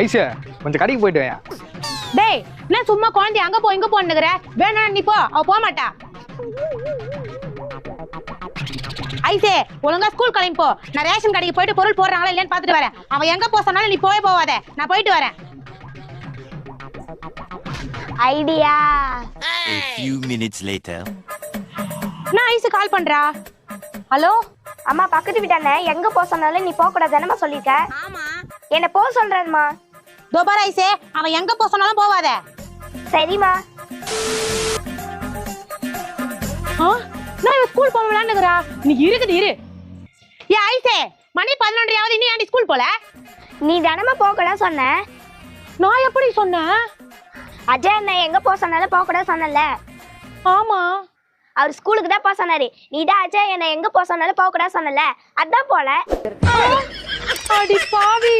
Ice கொஞ்சம் கடைக்கு போயிட்டு வாயா. டேய் என்ன சும்மா குழந்தை அங்க போ இங்க போன்னுக்குற? வேணா நீ போ, அவ போக மாட்டா. ஐசே ஒழுங்கா ஸ்கூல் கிளம்பி போ. நான் ரேஷன் கடைக்கு போயிட்டு பொருள் போடுறாங்களா இல்லையான்னு பாத்துட்டு வரேன். அவன் எங்க போ சொன்னாலும் நீ போவாத. நான் போயிட்டு வரேன். Idea. A few minutes later. நான் ஐசு கால் பண்றா. ஹலோ அம்மா, பக்கத்து வீட்டானே எங்க போக சொன்னாலும் நீ போக கூடாதுன்னு சொல்லிருக்க. ஆமா என்ன போக சொல்றேன்மா. தோபார் ஐசே, அவன் எங்க போ சொன்னாலும் போவாத. சரிம்மா. நான் ஸ்கூல் போக விளையாண்டுக்கிறா. நீ இருக்குது இரு. ஏ ஐசே, மணி 11:30 நீ ஏன்டி ஸ்கூல் போல? நீ தினமும் போக கூட சொன்ன. நான் எப்படி சொன்னேன்? அஜய் அண்ணா எங்க போக சொன்னாலும் போக கூட சொன்னல. ஆமா, அவர் ஸ்கூலுக்கு தான் போக சொன்னாரு. நீ தான் அஜய் என்ன எங்க போக சொன்னாலும் போக கூட சொன்னல, அதான் போல. அடி பாவி.